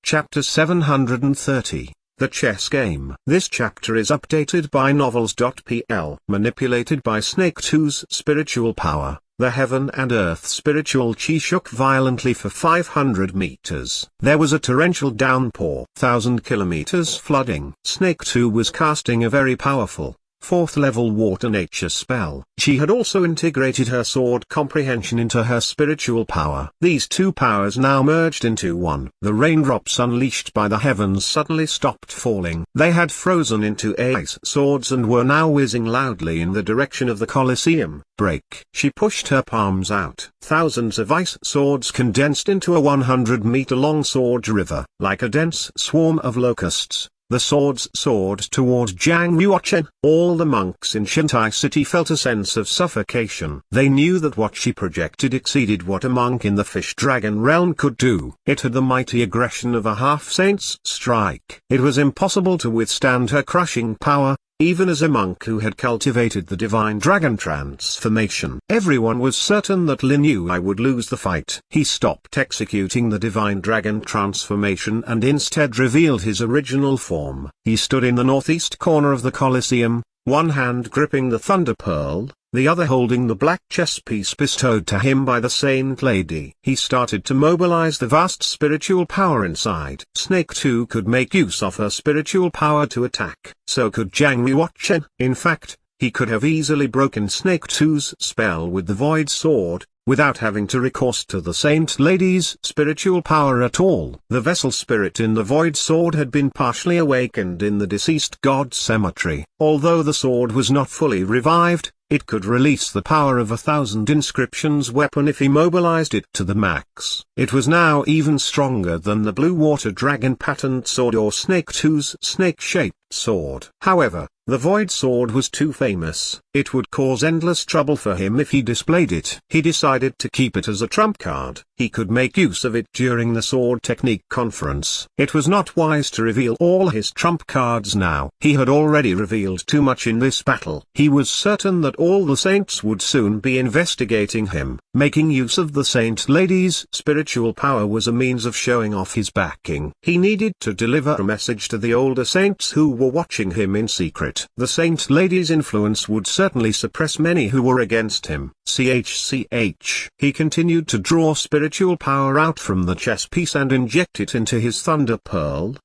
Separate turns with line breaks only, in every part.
Chapter 730, The Chess Game. This chapter is updated by Novels.pl. Manipulated by Snake 2's spiritual power, the heaven and earth spiritual chi shook violently for 500 meters. There was a torrential downpour, 1,000 kilometers flooding. Snake 2 was casting a very powerful, 4th level water nature spell. She had also integrated her sword comprehension into her spiritual power. These two powers now merged into one. The raindrops unleashed by the heavens suddenly stopped falling. They had frozen into ice swords and were now whizzing loudly in the direction of the Colosseum. Break. She pushed her palms out. Thousands of ice swords condensed into a 100-meter-long sword river. Like a dense swarm of locusts, the swords soared toward Jiang Yuochen. All the monks in Shintai City felt a sense of suffocation. They knew that what she projected exceeded what a monk in the fish-dragon realm could do. It had the mighty aggression of a half-saint's strike. It was impossible to withstand her crushing power, even as a monk who had cultivated the divine dragon transformation. Everyone was certain that Lin Yue would lose the fight. He stopped executing the divine dragon transformation and instead revealed his original form. He stood in the northeast corner of the Colosseum, one hand gripping the Thunder Pearl, the other holding the black chess piece bestowed to him by the Saint Lady. He started to mobilize the vast spiritual power inside. Snake 2 could make use of her spiritual power to attack. So could Jiang Yuochen. In fact, he could have easily broken Snake 2's spell with the Void Sword, without having to recourse to the Saint Lady's spiritual power at all. The vessel spirit in the Void Sword had been partially awakened in the deceased god cemetery. Although the sword was not fully revived, it could release the power of 1,000 inscriptions weapon if he mobilized it to the max. It was now even stronger than the blue water dragon patterned sword or Snake 2's snake-shaped sword. However, the Void Sword was too famous. It would cause endless trouble for him if he displayed it. He decided to keep it as a trump card. He could make use of it during the Sword Technique Conference. It was not wise to reveal all his trump cards now. He had already revealed too much in this battle. He was certain that all the saints would soon be investigating him. Making use of the Saint Lady's spiritual power was a means of showing off his backing. He needed to deliver a message to the older saints who were watching him in secret. The Saint Lady's influence would certainly suppress many who were against him. He continued to draw spiritual power out from the chess piece and inject it into his Thunder Pearl.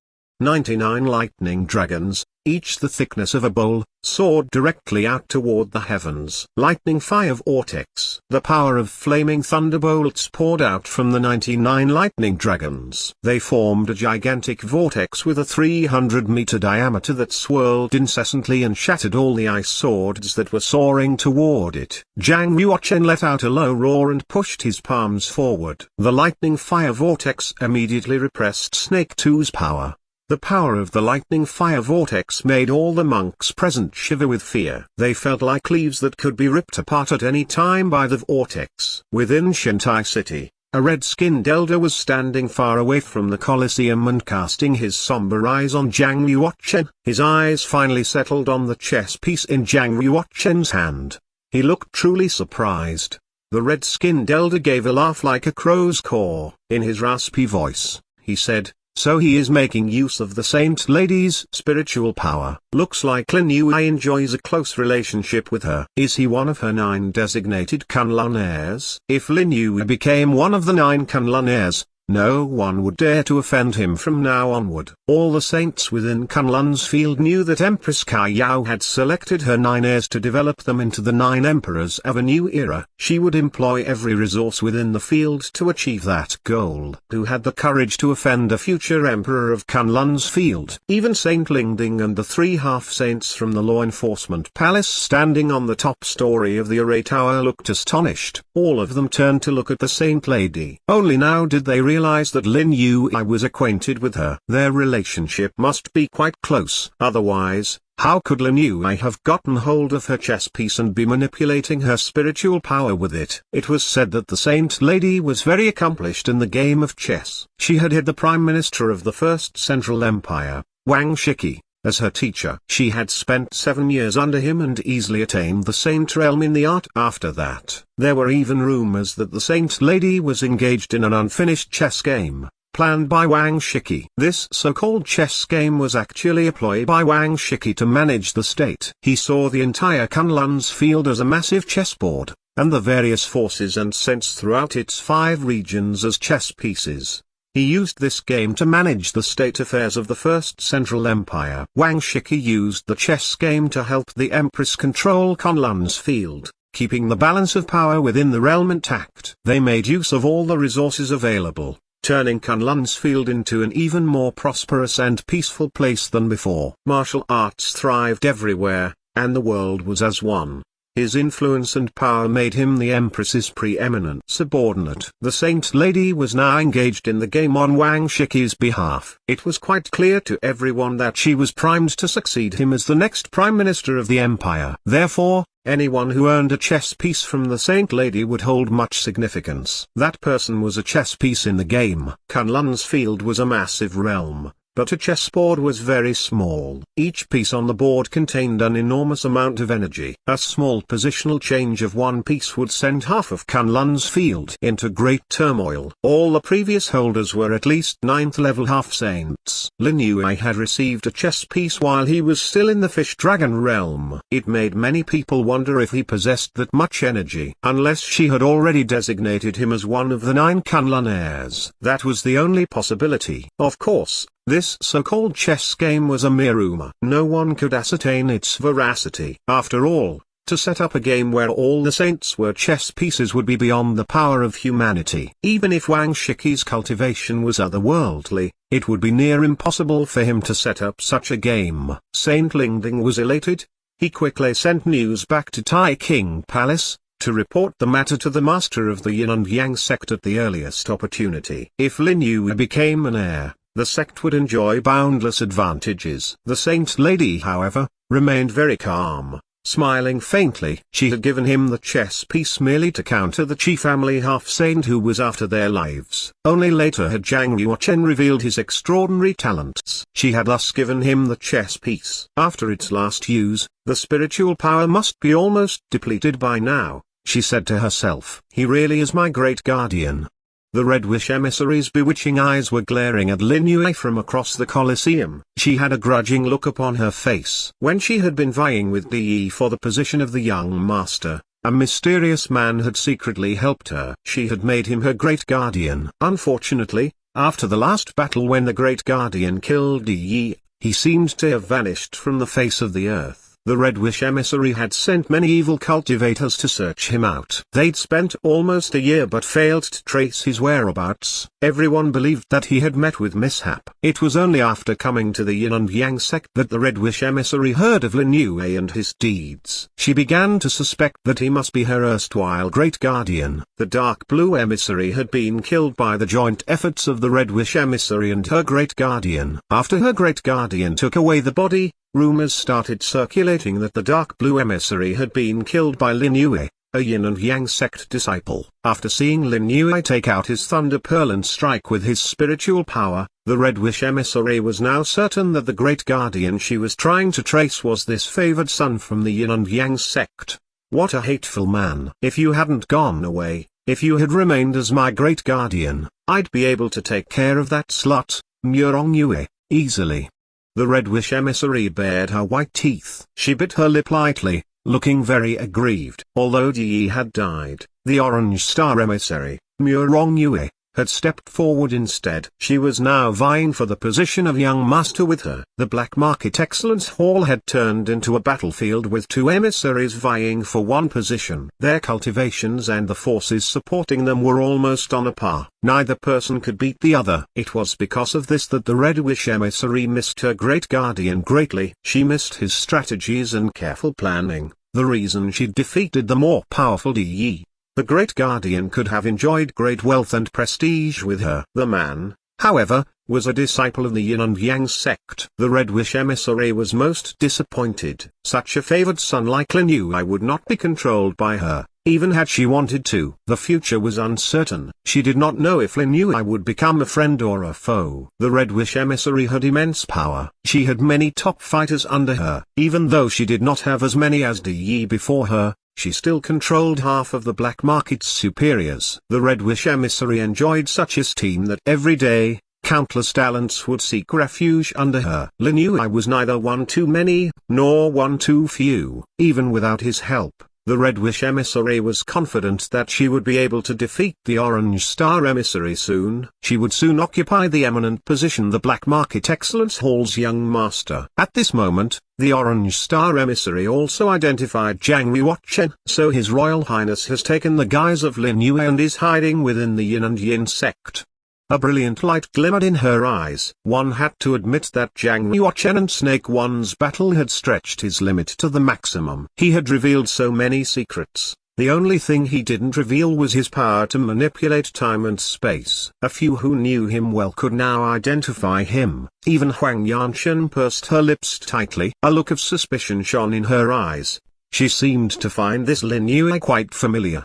99 lightning dragons, each the thickness of a bowl, soared directly out toward the heavens. Lightning fire vortex. The power of flaming thunderbolts poured out from the 99 lightning dragons. They formed a gigantic vortex with a 300-meter diameter that swirled incessantly and shattered all the ice swords that were soaring toward it. Jiang Yuochen let out a low roar and pushed his palms forward. The lightning fire vortex immediately repressed Snake 2's power. The power of the lightning fire vortex made all the monks present shiver with fear. They felt like leaves that could be ripped apart at any time by the vortex. Within Shintai City, a red-skinned elder was standing far away from the Colosseum and casting his somber eyes on Jiang Yuochen. His eyes finally settled on the chess piece in Jiang Yuochen's hand. He looked truly surprised. The red-skinned elder gave a laugh like a crow's caw. In his raspy voice, he said, "So he is making use of the Saint Lady's spiritual power. Looks like Lin Yue enjoys a close relationship with her. Is he one of her 9 designated Kunlun heirs?" If Lin Yue became one of the 9 Kunlun heirs, no one would dare to offend him from now onward. All the saints within Kunlun's field knew that Empress Kaiyao had selected her 9 heirs to develop them into the 9 emperors of a new era. She would employ every resource within the field to achieve that goal. Who had the courage to offend a future emperor of Kunlun's field? Even Saint Lingding and the 3 half-saints from the law enforcement palace standing on the top story of the array tower looked astonished. All of them turned to look at the Saint Lady. Only now did they realize that Lin Yue was acquainted with her. Their relationship must be quite close. Otherwise, how could Lin Yue have gotten hold of her chess piece and be manipulating her spiritual power with it? It was said that the Saint Lady was very accomplished in the game of chess. She had had the Prime Minister of the First Central Empire, Wang Shiki, as her teacher. She had spent 7 years under him and easily attained the Saint realm in the art. After that, there were even rumors that the Saint Lady was engaged in an unfinished chess game. planned by Wang Shiki. This so-called chess game was actually a ploy by Wang Shiki to manage the state. He saw the entire Kunlun's field as a massive chessboard, and the various forces and saints throughout its 5 regions as chess pieces. He used this game to manage the state affairs of the First Central Empire. Wang Shiki used the chess game to help the Empress control Kunlun's field, keeping the balance of power within the realm intact. They made use of all the resources available, turning Kunlun's field into an even more prosperous and peaceful place than before. Martial arts thrived everywhere, and the world was as one. His influence and power made him the Empress's preeminent subordinate. The Saint Lady was now engaged in the game on Wang Shiki's behalf. It was quite clear to everyone that she was primed to succeed him as the next Prime Minister of the Empire. Therefore, anyone who earned a chess piece from the Saint Lady would hold much significance. That person was a chess piece in the game. Kunlun's field was a massive realm, but a chessboard was very small. Each piece on the board contained an enormous amount of energy. A small positional change of one piece would send half of Kunlun's field into great turmoil. All the previous holders were at least 9th level half-saints. Lin Yue had received a chess piece while he was still in the Fish Dragon realm. It made many people wonder if he possessed that much energy. Unless she had already designated him as one of the 9 Kunlun heirs. That was the only possibility. Of course, this so-called chess game was a mere rumor. No one could ascertain its veracity. After all, to set up a game where all the saints were chess pieces would be beyond the power of humanity. Even if Wang Shiki's cultivation was otherworldly, it would be near impossible for him to set up such a game. Saint Lingding was elated. He quickly sent news back to Tai King Palace, to report the matter to the master of the Yin and Yang sect at the earliest opportunity. If Lin Yue became an heir, the sect would enjoy boundless advantages. The Saint Lady, however, remained very calm, smiling faintly. She had given him the chess piece merely to counter the Qi family half-saint who was after their lives. Only later had Zhang Yuochen revealed his extraordinary talents. She had thus given him the chess piece. After its last use, the spiritual power must be almost depleted by now, she said to herself. He really is my great guardian. The Red Wish emissary's bewitching eyes were glaring at Lin Yue from across the Colosseum. She had a grudging look upon her face. When she had been vying with Di for the position of the young master, a mysterious man had secretly helped her. She had made him her great guardian. Unfortunately, after the last battle when the great guardian killed Di, he seemed to have vanished from the face of the earth. The Red Wish emissary had sent many evil cultivators to search him out. They'd spent almost a year but failed to trace his whereabouts. Everyone believed that he had met with mishap. It was only after coming to the Yin and Yang sect that the Red Wish emissary heard of Lin Yue and his deeds. She began to suspect that he must be her erstwhile great guardian. The Dark Blue emissary had been killed by the joint efforts of the Red Wish emissary and her great guardian. After her great guardian took away the body, rumors started circulating that the Dark Blue emissary had been killed by Lin Yue, a Yin and Yang sect disciple. After seeing Lin Yue take out his Thunder Pearl and strike with his spiritual power, the Red Wish emissary was now certain that the great guardian she was trying to trace was this favored son from the Yin and Yang sect. What a hateful man. If you hadn't gone away, if you had remained as my great guardian, I'd be able to take care of that slut, Murong Yue, easily. The Red Wish emissary bared her white teeth. She bit her lip lightly, looking very aggrieved. Although Di had died, the Orange Star emissary, Murong Yue, had stepped forward instead. She was now vying for the position of young master with her. The Black Market Excellence Hall had turned into a battlefield with 2 emissaries vying for one position. Their cultivations and the forces supporting them were almost on a par. Neither person could beat the other. It was because of this that the Red Wish emissary missed her great guardian greatly. She missed his strategies and careful planning, the reason she defeated the more powerful Di. The great guardian could have enjoyed great wealth and prestige with her. The man, however, was a disciple of the Yin and Yang sect. The Red Wish emissary was most disappointed. Such a favored son like Lin Yue would not be controlled by her, even had she wanted to. The future was uncertain. She did not know if Lin Yue would become a friend or a foe. The Red Wish emissary had immense power. She had many top fighters under her. Even though she did not have as many as Di before her, she still controlled half of the black market's superiors. The Red Wish emissary enjoyed such esteem that every day, countless talents would seek refuge under her. Lin Yue was neither one too many, nor one too few. Even without his help, the Red Wish emissary was confident that she would be able to defeat the Orange Star emissary soon. She would soon occupy the eminent position the Black Market Excellence Hall's young master. At this moment, the Orange Star emissary also identified Zhang Yuochen. So His Royal Highness has taken the guise of Lin Yue and is hiding within the Yin and Yin sect. A brilliant light glimmered in her eyes. One had to admit that Zhang Yuochen and Snake One's battle had stretched his limit to the maximum. He had revealed so many secrets. The only thing he didn't reveal was his power to manipulate time and space. A few who knew him well could now identify him. Even Huang Yanshan pursed her lips tightly. A look of suspicion shone in her eyes. She seemed to find this Lin Yue quite familiar.